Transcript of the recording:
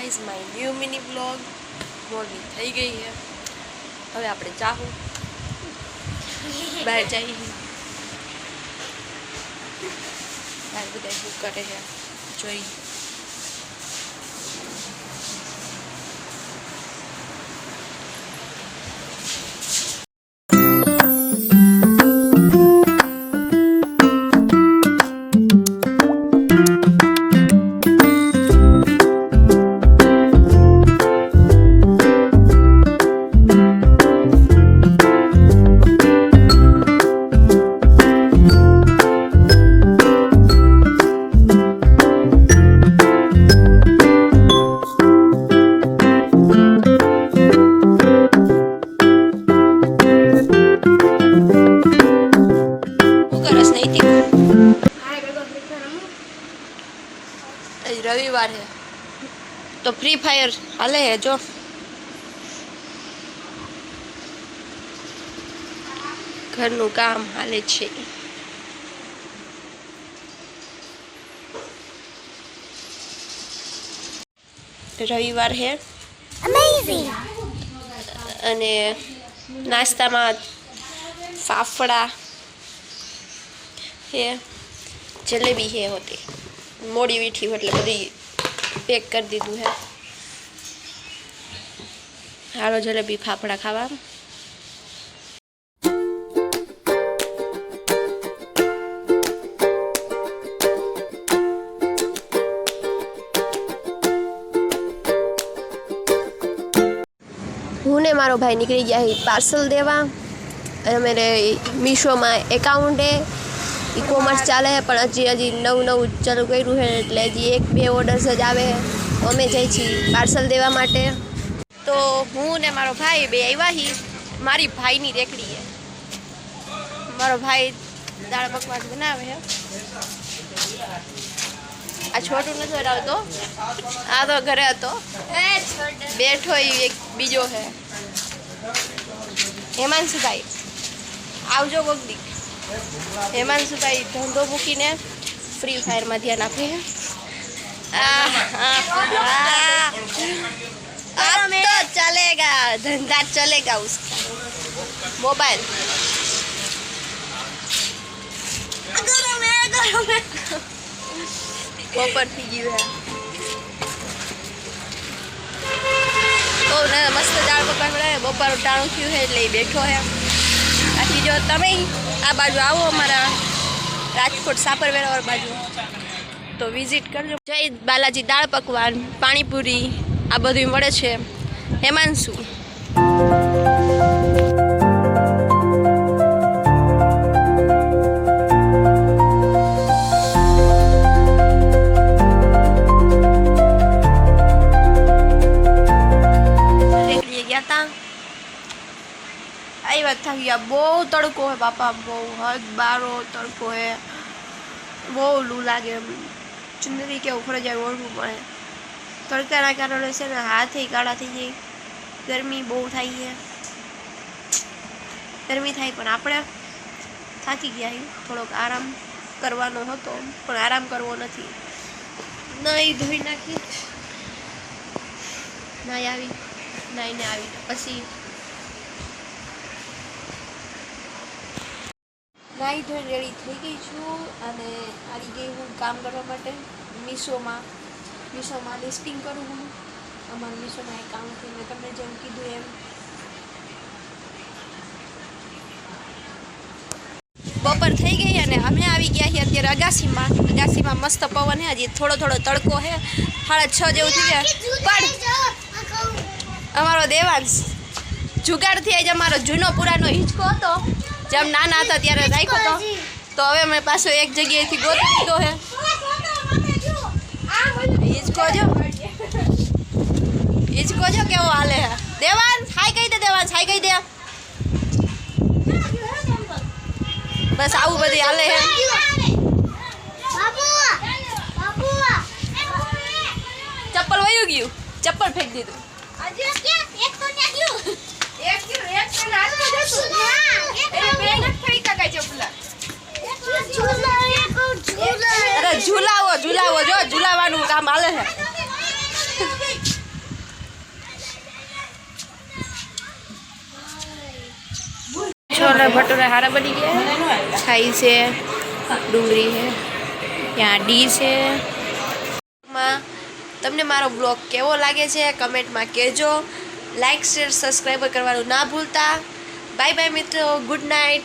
Guys my new mini blog. Morning થઈ ગઈ છે, હવે આપણે જાહું બહાર જઈએ. બહાર બધા શું કરે છે જોઈ. रविवार है तो फ्री फायर हाले है जो घरनु काम हाले छे. रविवार है अमेजिंग अने नाश्ता में फाफड़ा है, जलेबी है होती मोड़ी वीठी એટલે બધી પેક કરી દીધું है. હાલો જલેબી ફાફડા ખાવા. હું ને મારો ભાઈ નીકળી ગયા હી પાર્સલ દેવા. मेरे मीशो में एकाउंट है, ई-कॉमर्स चाले है पण हजी नव चालू कर्યું है એટલે હજી 1-2 ऑर्डर्स ज आवे है. अमे जाई छी पार्सल देवा माटे. तो हूँ ने मारो भाई बे आव्या ही. मारी भाईनी रेकड़ी है. मारो भाई दाल पकवान बनावे है. आ छोटू नथी बनावतो, आ तो घरे हतो बैठो. एक बीजो है हेमांशु भाई. आवजो कोक दी. हेमांशु भाई धंधो मूकीने फ्री फायर में ध्यान आपे. अब तो चलेगा, धंधा चलेगा उसका. मोबाइल बपोर थी गયું है तो ने मस्त दाल पकवान बनावे. बपोर टाणું થયું है એટલે બેઠો है. बाकी जो तमे आ बाजू आओ अमरा राजकोट सापरवेरा और बाजू तो विजिट करजो. जय बालाजी दाल पकवान पाणीपुरी आ बधुं मळे छे. हेमांशु गया. बहुत तड़को है बापा, बहुत बारो तड़को है. बहुत लू लगे. चुंदरी के ऊपर जाए ओढ़વું પડે. તડકાના કારણે છે ને હાથ કાળા થઈ જાય. ગરમી બહુ થાય છે. ગરમી થાય પણ આપણે થાકી ગયા. થોડોક આરામ કરવાનો હતો પણ આરામ કરવો નથી. નાઈ ધોઈ નાખી, નાઈને આવી પછી નાઈ ધોઈ રેડી થઈ ગઈ છું અને આવી ગઈ હું કામ કરવા માટે. મીશોમાં લિસ્ટિંગ કરું હું. અમારું મીશોમાં એકાઉન્ટ છે. મેં તમને જેમ કીધું એમ બપોર થઈ ગઈ અને અમે આવી ગયા છીએ અત્યારે અગાસીમાં. અગાસીમાં મસ્ત પવન છે. હજી થોડો તડકો છે. 6:30 જેવું થઈ ગયા. પણ અમારો દેવાંશ જુગાડથી આજે અમારો જૂનો પુરાનો હિંચકો હતો जब नाना था त्यारे राख्यो तो हवे मैं पाछो एक जगह थी गोती लीधो है. हिचको जो केवो हाले है. देवांश हाय कही दे. देवांश हाय कही दे. बस आવું बधी हाले है. चप्पल वही गયું. चप्पल फेंक दीधું. एक तो न्या गયું. एक तो नाच को देसु. अरे झूलावो जो झूलावानुं काम हाले है. छोले भटूरे हारा बनी गया छाई से डूंगरी है यहाँ डी है तमने मारो ब्लॉग केवो लागे छे कमेंट में कहेजो लाइक शेर सब्सक्राइब करवानुं ना भूलता बाय बाय मित्रों गुड नाइट।